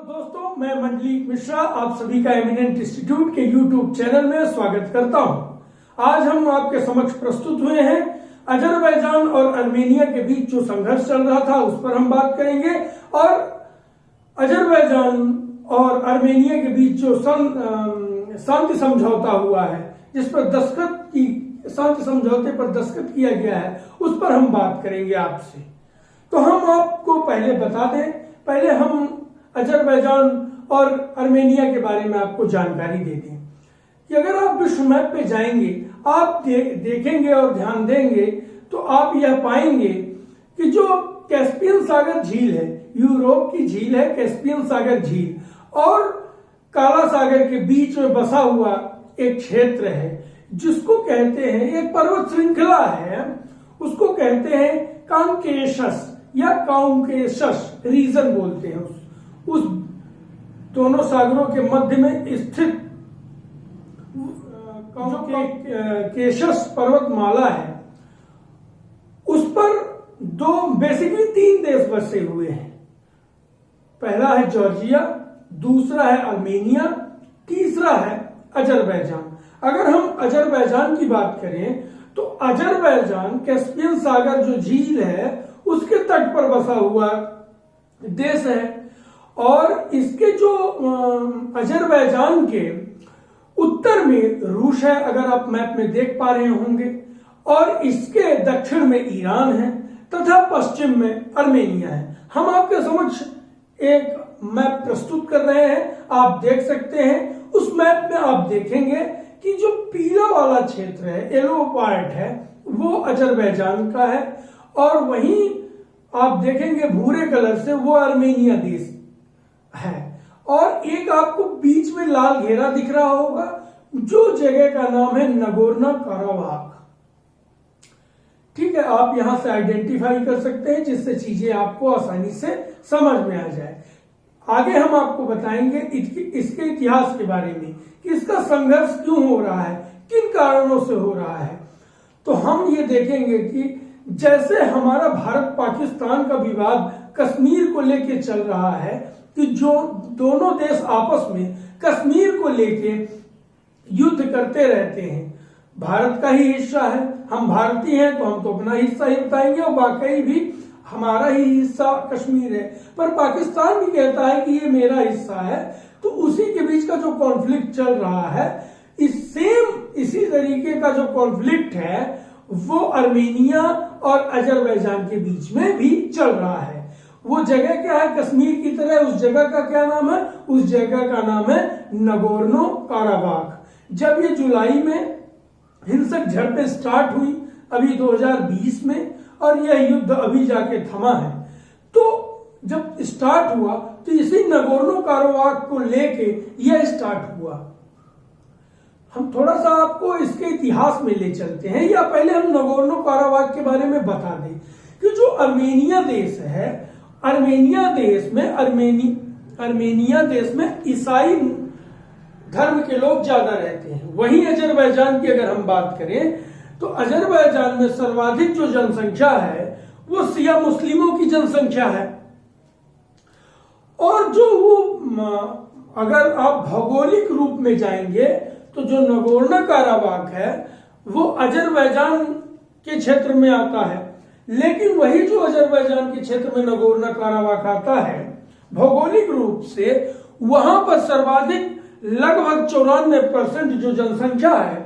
दोस्तों, मैं मंडलीक मिश्रा आप सभी का एमिनेंट इंस्टीट्यूट के यूट्यूब चैनल में स्वागत करता हूं। आज हम आपके समक्ष प्रस्तुत हुए हैं अजरबैजान और अर्मेनिया के बीच जो संघर्ष चल रहा था उस पर हम बात करेंगे और अजरबैजान और अर्मेनिया के बीच जो शांति समझौता हुआ है जिस पर शांति समझौते पर दस्तखत किया गया है उस पर हम बात करेंगे आपसे। तो हम आपको पहले बता दें, पहले हम अजरबैजान और अर्मेनिया के बारे में आपको जानकारी दे दें कि अगर आप विश्व मैप पे जाएंगे, आप देखेंगे और ध्यान देंगे तो आप यह पाएंगे कि जो कैस्पियन सागर झील है, यूरोप की झील है कैस्पियन सागर झील, और काला सागर के बीच में बसा हुआ एक क्षेत्र है जिसको कहते हैं, एक पर्वत श्रृंखला है, उसको कहते हैं कांकेशस या काउकेशस रीजन बोलते हैं। उस दोनों सागरों के मध्य में स्थित केशस पर्वतमाला है, उस पर बेसिकली 3 देश बसे हुए हैं। पहला है जॉर्जिया, दूसरा है अर्मेनिया, तीसरा है अजरबैजान। अगर हम अजरबैजान की बात करें तो अजरबैजान कैस्पियन सागर जो झील है उसके तट पर बसा हुआ देश है और इसके जो अजरबैजान के उत्तर में रूस है, अगर आप मैप में देख पा रहे होंगे, और इसके दक्षिण में ईरान है तथा पश्चिम में अर्मेनिया है। हम आपके समक्ष एक मैप प्रस्तुत कर रहे हैं, आप देख सकते हैं। उस मैप में आप देखेंगे कि जो पीला वाला क्षेत्र है, येलो पार्ट है, वो अजरबैजान का है और वहीं आप देखेंगे भूरे कलर से वो अर्मेनिया देश है। और एक आपको बीच में लाल घेरा दिख रहा होगा, जो जगह का नाम है नगोर्नो काराबाख। ठीक है, आप यहां से आइडेंटिफाई कर सकते हैं जिससे चीजें आपको आसानी से समझ में आ जाए। आगे हम आपको बताएंगे इसके इतिहास के बारे में कि इसका संघर्ष क्यों हो रहा है, किन कारणों से हो रहा है। तो हम ये देखेंगे कि जैसे हमारा भारत पाकिस्तान का विवाद कश्मीर को लेके चल रहा है कि जो दोनों देश आपस में कश्मीर को लेके युद्ध करते रहते हैं। भारत का ही हिस्सा है, हम भारतीय हैं तो हम तो अपना हिस्सा ही बताएंगे और वाकई भी हमारा ही हिस्सा कश्मीर है, पर पाकिस्तान भी कहता है कि ये मेरा हिस्सा है। तो उसी के बीच का जो कॉन्फ्लिक्ट चल रहा है, इसी तरीके का जो कॉन्फ्लिक्ट है वो अर्मेनिया और अजरबैजान के बीच में भी चल रहा है। वो जगह क्या है कश्मीर की तरह, उस जगह का क्या नाम है? उस जगह का नाम है नगोर्नो काराबाख। जब ये जुलाई में हिंसक झड़पें स्टार्ट हुई अभी 2020 में, और यह युद्ध अभी जाके थमा है, तो जब स्टार्ट हुआ तो इसी नगोर्नो काराबाख को लेके यह स्टार्ट हुआ। हम थोड़ा सा आपको इसके इतिहास में ले चलते हैं, या पहले हम नगोर्नो काराबाख के बारे में बता दें कि जो अर्मेनिया देश है, अर्मेनिया देश में ईसाई धर्म के लोग ज्यादा रहते हैं। वहीं अजरबैजान की अगर हम बात करें तो अजरबैजान में सर्वाधिक जो जनसंख्या है वो शिया मुस्लिमों की जनसंख्या है। और जो वो अगर आप भौगोलिक रूप में जाएंगे तो जो नगोर्नो काराबाख है वो अजरबैजान के क्षेत्र में आता है, लेकिन वही जो अजरबैजान के क्षेत्र में नगोर्नो काराबाख आता है भौगोलिक रूप से, वहां पर सर्वाधिक लगभग 94% जो जनसंख्या है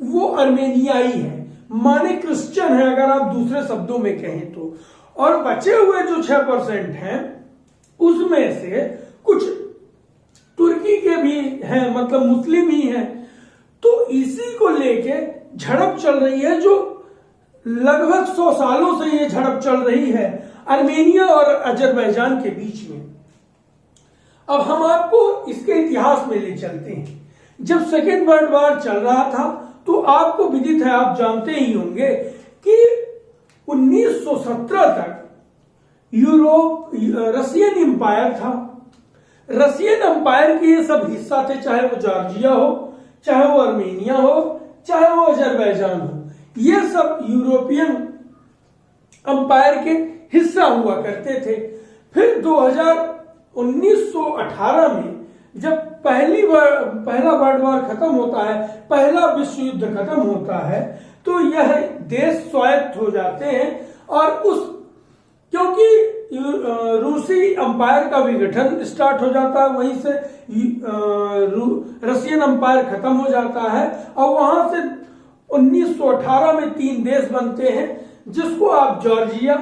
वो अर्मेनियाई है, माने क्रिश्चियन है अगर आप दूसरे शब्दों में कहें तो। और बचे हुए जो 6% हैं उसमें से कुछ तुर्की के भी हैं, मतलब मुस्लिम ही हैं। तो इसी को लेके झड़प चल रही है, जो लगभग 100 सालों से ये झड़प चल रही है अर्मेनिया और अजरबैजान के बीच में। अब हम आपको इसके इतिहास में ले चलते हैं। जब सेकेंड वर्ल्ड वॉर चल रहा था तो आपको विदित है, आप जानते ही होंगे कि 1917 तक रशियन एम्पायर था। रशियन एम्पायर के ये सब हिस्सा थे, चाहे वो जॉर्जिया हो, चाहे वो अर्मेनिया हो, चाहे वो अजरबैजान हो, ये सब यूरोपियन एम्पायर के हिस्सा हुआ करते थे। फिर 1918 में जब पहला वर्ल्ड वॉर खत्म होता है, पहला विश्व युद्ध खत्म होता है, तो यह देश स्वायत्त हो जाते हैं। और क्योंकि रूसी अंपायर का विघटन स्टार्ट हो जाता है, वहीं से रशियन अंपायर खत्म हो जाता है, और वहां से 1918 में 3 देश बनते हैं, जिसको आप जॉर्जिया,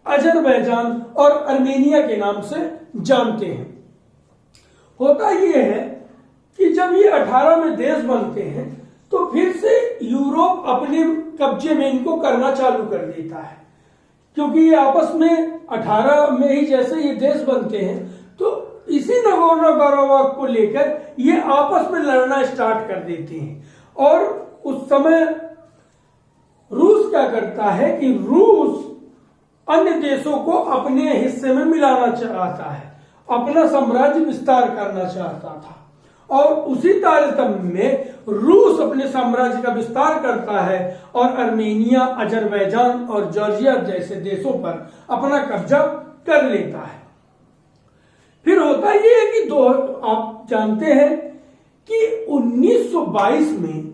अजरबैजान और अर्मेनिया के नाम से जानते हैं। होता यह है कि जब ये 18 में देश बनते हैं, तो फिर से यूरोप अपने कब्जे में इनको करना चालू कर देता है, क्योंकि ये आपस में 18 में ही जैसे ये देश बनते हैं, तो इसी नगोर्नो काराबाख को लेकर ये आपस में लड़ना स्टार्ट कर देते हैं। और उस समय रूस क्या करता है कि रूस अन्य देशों को अपने हिस्से में मिलाना चाहता है, अपना साम्राज्य विस्तार करना चाहता था, और उसी तारतम्य में रूस अपने साम्राज्य का विस्तार करता है और अर्मेनिया, अजरबैजान और जॉर्जिया जैसे देशों पर अपना कब्जा कर लेता है। फिर होता यह है कि आप जानते हैं कि 1922 में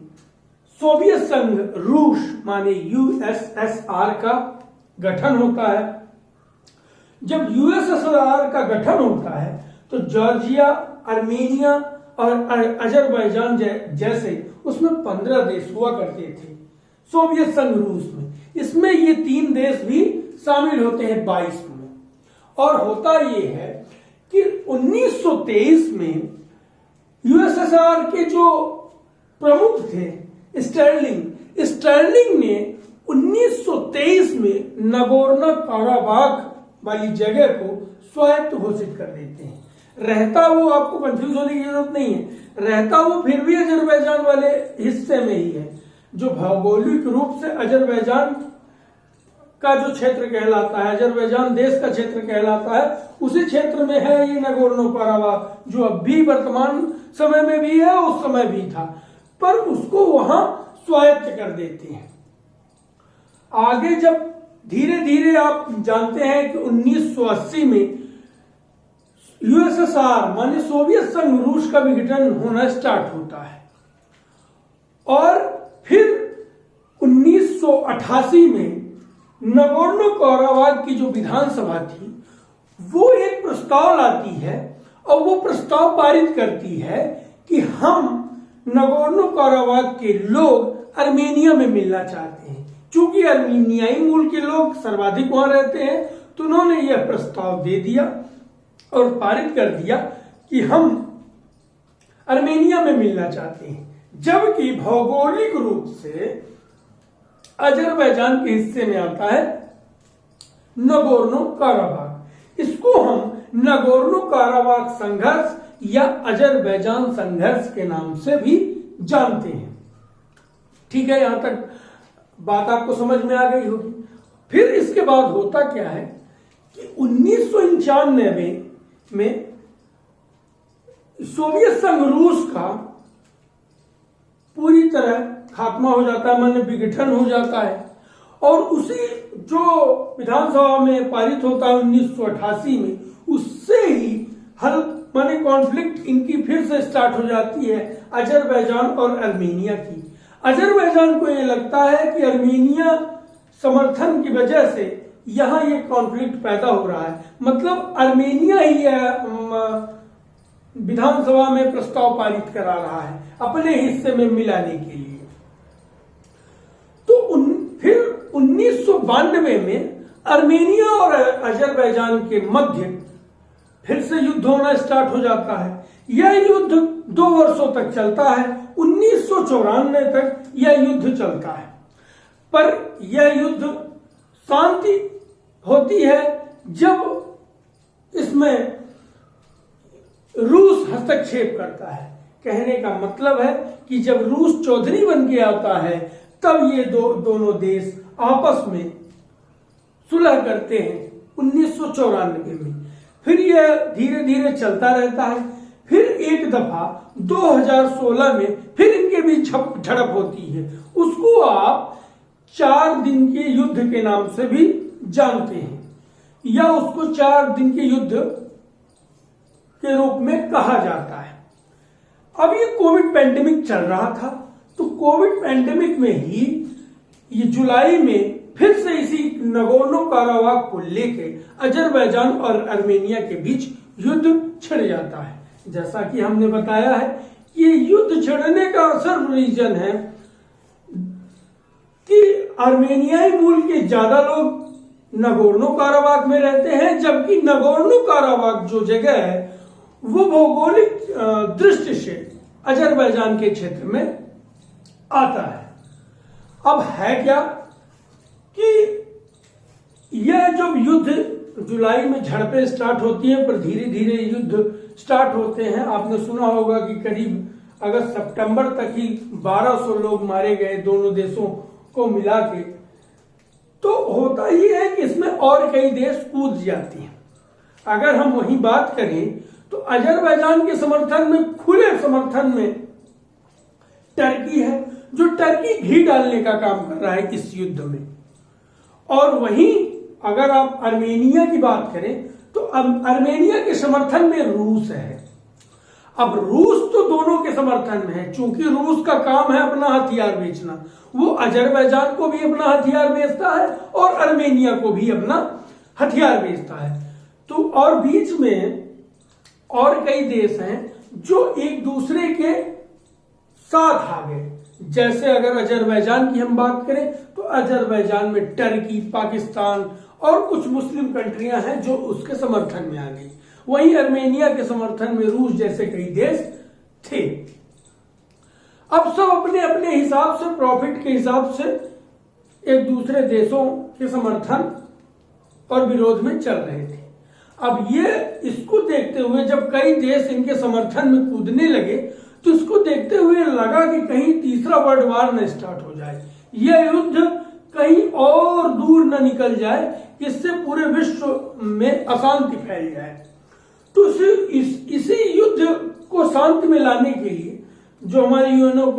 सोवियत संघ रूस माने यूएसएसआर का गठन होता है। जब यूएसएसआर का गठन होता है, तो जॉर्जिया, अर्मेनिया और अजरबैजान जैसे उसमें 15 देश हुआ करते थे सोवियत संघ रूस में। इसमें ये 3 देश भी शामिल होते हैं 22 में। और होता ये है कि 1923 में यूएसएसआर के जो प्रमुख थे स्टर्लिंग ने 1923 में नगोर्नो काराबाख वाली जगह को स्वायत्त घोषित कर देते हैं। रहता वो, आपको कंफ्यूज होने की जरूरत नहीं है, रहता वो फिर भी अजरबैजान वाले हिस्से में ही है, जो भौगोलिक रूप से अजरबैजान का जो क्षेत्र कहलाता है, अजरबैजान देश का क्षेत्र कहलाता है, उसी क्षेत्र में है ये नगोर्नो काराबाख, जो अब भी वर्तमान समय में भी है, उस समय भी था, पर उसको वहां स्वायत्त कर देते हैं। आगे जब धीरे धीरे आप जानते हैं कि 1980 में यूएसएसआर माने सोवियत संघ रूस का विघटन होना स्टार्ट होता है, और फिर 1988 में नगोर्नो काराबाख की जो विधानसभा थी, वो एक प्रस्ताव लाती है, और वो प्रस्ताव पारित करती है कि हम नगोर्नो काराबाख के लोग अर्मेनिया में मिलना चाहते हैं। चूंकि अर्मेनियाई मूल के लोग सर्वाधिक वहां रहते हैं, तो उन्होंने यह प्रस्ताव दे दिया और पारित कर दिया कि हम अर्मेनिया में मिलना चाहते हैं, जबकि भौगोलिक रूप से अजरबैजान के हिस्से में आता है नगोर्नो काराबाख। इसको हम नगोर्नो काराबाख संघर्ष या अजरबैजान संघर्ष के नाम से भी जानते हैं। ठीक है, यहां तक बात आपको समझ में आ गई होगी। फिर इसके बाद होता क्या है कि 1991 में सोवियत संघ रूस का पूरी तरह खात्मा हो जाता है, माने विघटन हो जाता है, और उसी जो विधानसभा में पारित होता है 1988 में, उससे ही हल माने कॉन्फ्लिक्ट इनकी फिर से स्टार्ट हो जाती है अजरबैजान और अर्मेनिया की। अजरबैजान को ये लगता है कि अर्मेनिया समर्थन की वजह से यहां ये कॉन्फ्लिक्ट पैदा हो रहा है, मतलब अर्मेनिया ही विधानसभा में प्रस्ताव पारित करा रहा है अपने हिस्से में मिलाने के लिए। तो फिर 1992 में अर्मेनिया और अजरबैजान के मध्य फिर से युद्ध होना स्टार्ट हो जाता है। यह युद्ध 2 वर्षों तक चलता है, 1994 तक यह युद्ध चलता है, पर यह युद्ध शांति होती है जब इसमें रूस हस्तक्षेप करता है। कहने का मतलब है कि जब रूस चौधरी बन के आता है, तब ये दोनों देश आपस में सुलह करते हैं 1994 में। फिर यह धीरे धीरे चलता रहता है। फिर एक दफा 2016 में फिर इनके बीच झड़प होती है, उसको आप 4 दिन के युद्ध के नाम से भी जानते हैं, या उसको 4 दिन के युद्ध के रूप में कहा जाता है। अब ये कोविड पैंडेमिक चल रहा था, तो कोविड पैंडेमिक में ही ये जुलाई में फिर से इसी नगोर्नो काराबाख को लेके अजरबैजान और आर्मेनिया के बीच युद्ध छिड़ जाता है। जैसा कि हमने बताया है कि ये युद्ध छिड़ने का असल रीजन है कि आर्मेनियाई मूल के ज्यादा लोग नगोर्नो काराबाख में रहते हैं, जबकि नगोर्नो काराबाख जो जगह है वो भौगोलिक दृष्टि से अजरबैजान के क्षेत्र में आता है। अब है क्या कि यह जब युद्ध जुलाई में झड़पें स्टार्ट होती हैं, पर धीरे धीरे युद्ध स्टार्ट होते हैं। आपने सुना होगा कि करीब अगस्त सितंबर तक ही 1200 लोग मारे गए दोनों देशों को मिला के। तो होता ये है कि इसमें और कई देश कूद जाती हैं। अगर हम वही बात करें तो अजरबैजान के समर्थन में, खुले समर्थन में टर्की है, जो टर्की घी डालने का काम कर रहा है इस युद्ध में। और वहीं अगर आप आर्मेनिया की बात करें तो आर्मेनिया के समर्थन में रूस है। अब रूस तो दोनों के समर्थन में है, चूंकि रूस का काम है अपना हथियार बेचना। वो अजरबैजान को भी अपना हथियार बेचता है और आर्मेनिया को भी अपना हथियार बेचता है। तो और बीच में और कई देश हैं जो एक दूसरे के साथ आ गए। जैसे अगर अजरबैजान की हम बात करें तो अजरबैजान में टर्की, पाकिस्तान और कुछ मुस्लिम कंट्रियां हैं जो उसके समर्थन में आ गई। वहीं आर्मेनिया के समर्थन में रूस जैसे कई देश थे। अब सब अपने अपने हिसाब से, प्रॉफिट के हिसाब से एक दूसरे देशों के समर्थन और विरोध में चल रहे थे। अब ये इसको देखते हुए जब कई देश इनके समर्थन में कूदने लगे तो इसको देखते हुए लगा कि कहीं तीसरा वर्ल्ड वार न स्टार्ट हो जाए, यह युद्ध कहीं और दूर न निकल जाए, इससे पूरे विश्व में अशांति फैल जाए। तो इसी युद्ध को शांति में लाने के लिए जो हमारे यूएनओ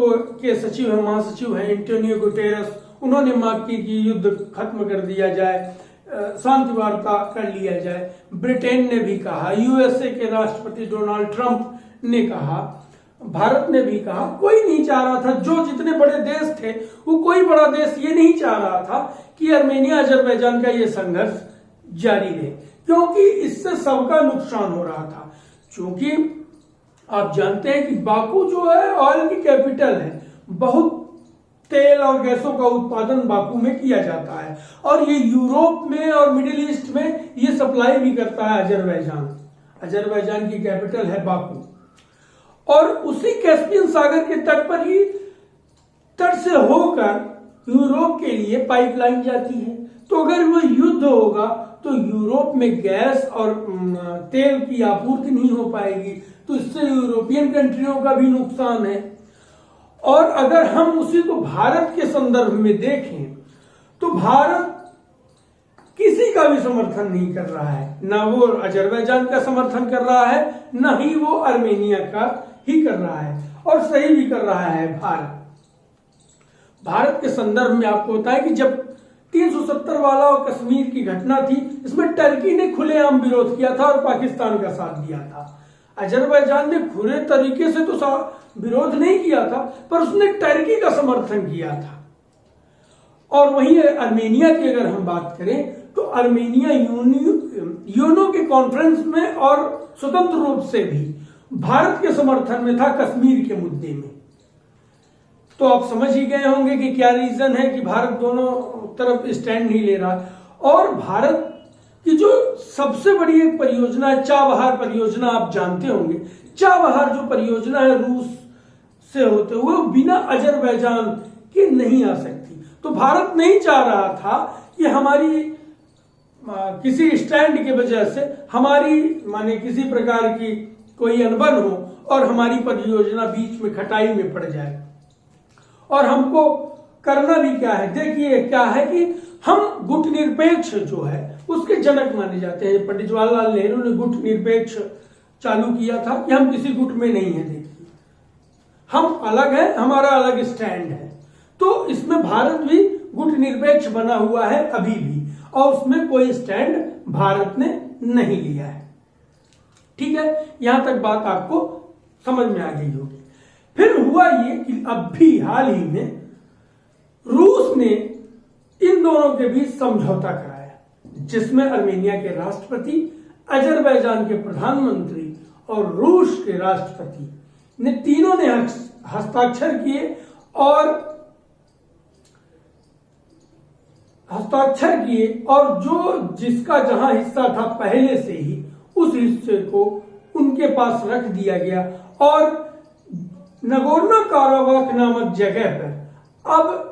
के सचिव है, महासचिव हैं एंटोनियो गुटेरेस, उन्होंने मांग की कि युद्ध खत्म कर दिया जाए, शांति वार्ता कर लिया जाए। ब्रिटेन ने भी कहा, यूएसए के राष्ट्रपति डोनाल्ड ट्रंप ने कहा, भारत ने भी कहा। कोई नहीं चाह रहा था, जो जितने बड़े देश थे वो कोई बड़ा देश ये नहीं चाह रहा था कि आर्मेनिया अजरबैजान का ये संघर्ष जारी रहे, क्योंकि इससे सबका नुकसान हो रहा था। क्योंकि आप जानते हैं कि बाकू जो है ऑयल की कैपिटल है, बहुत तेल और गैसों का उत्पादन बाकू में किया जाता है और ये यूरोप में और मिडिल ईस्ट में ये सप्लाई भी करता है अजरबैजान। अजरबैजान की कैपिटल है बाकू और उसी कैस्पियन सागर के तट पर ही तट से होकर यूरोप के लिए पाइपलाइन जाती है। तो अगर वो युद्ध होगा तो यूरोप में गैस और तेल की आपूर्ति नहीं हो पाएगी, तो इससे यूरोपियन कंट्रियों का भी नुकसान है। और अगर हम उसी को भारत के संदर्भ में देखें तो भारत किसी का भी समर्थन नहीं कर रहा है, ना वो अजरबैजान का समर्थन कर रहा है, ना ही वो आर्मेनिया का ही कर रहा है, और सही भी कर रहा है। भारत के संदर्भ में आपको होता है कि जब 370 वाला और कश्मीर की घटना थी, इसमें टर्की ने खुलेआम विरोध किया था और पाकिस्तान का साथ दिया था। अजरबैजान ने खुले तरीके से तो विरोध नहीं किया था, पर उसने टर्की का समर्थन किया था। और वहीं आर्मेनिया की अगर हम बात करें तो आर्मेनिया यूएनओ के कॉन्फ्रेंस में और स्वतंत्र रूप से भी भारत के समर्थन में था कश्मीर के मुद्दे में। तो आप समझ ही गए होंगे कि क्या रीजन है कि भारत दोनों तरफ स्टैंड नहीं ले रहा। और भारत की जो सबसे बड़ी एक परियोजना है चाबहार परियोजना, आप जानते होंगे। चाबहार जो परियोजना है रूस से होते हुए बिना अजरबैजान के नहीं आ सकती। तो भारत नहीं चाह रहा था कि हमारी किसी स्टैंड के वजह से हमारी माने किसी प्रकार की कोई अनबन हो और हमारी परियोजना बीच में खटाई में पड़ जाए। और हमको करना भी क्या है, देखिए क्या है कि हम गुट निरपेक्ष जो है उसके जनक माने जाते हैं। पंडित जवाहरलाल नेहरू ने गुट निरपेक्ष चालू किया था कि हम किसी गुट में नहीं है, देखिए हम अलग है, हमारा अलग स्टैंड है। तो इसमें भारत भी गुट निरपेक्ष बना हुआ है अभी भी, और उसमें कोई स्टैंड भारत ने नहीं लिया है। ठीक है, यहां तक बात आपको समझ में आ गई होगी। फिर हुआ ये कि अभी हाल ही में रूस ने इन दोनों के बीच समझौता कराया, जिसमें अर्मेनिया के राष्ट्रपति, अजरबैजान के प्रधानमंत्री और रूस के राष्ट्रपति ने तीनों ने हस्ताक्षर किए और जो जिसका जहां हिस्सा था पहले से ही उस हिस्से को उनके पास रख दिया गया और नगोर्नो काराबाख नामक जगह पर अब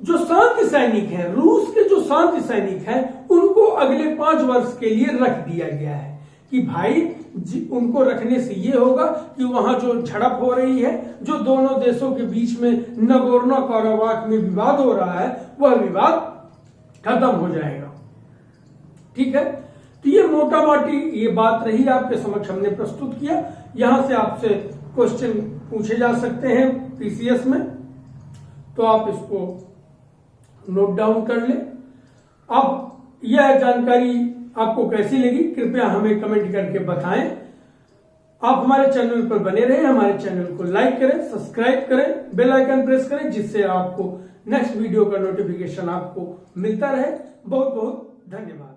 जो शांति सैनिक हैं, रूस के जो शांति सैनिक हैं, उनको अगले 5 वर्ष के लिए रख दिया गया है कि भाई उनको रखने से ये होगा कि वहां जो झड़प हो रही है, जो दोनों देशों के बीच में नगोर्नो काराबाख में विवाद हो रहा है, वह विवाद खत्म हो जाएगा। ठीक है, तो ये मोटा मोटी ये बात रही, आपके समक्ष हमने प्रस्तुत किया। यहां से आपसे क्वेश्चन पूछे जा सकते हैं पीसीएस में, तो आप इसको नोट डाउन कर लें। अब यह जानकारी आपको कैसी लगी कृपया हमें कमेंट करके बताएं। आप हमारे चैनल पर बने रहें, हमारे चैनल को लाइक करें, सब्सक्राइब करें, बेल आइकन प्रेस करें, जिससे आपको नेक्स्ट वीडियो का नोटिफिकेशन आपको मिलता रहे। बहुत बहुत धन्यवाद।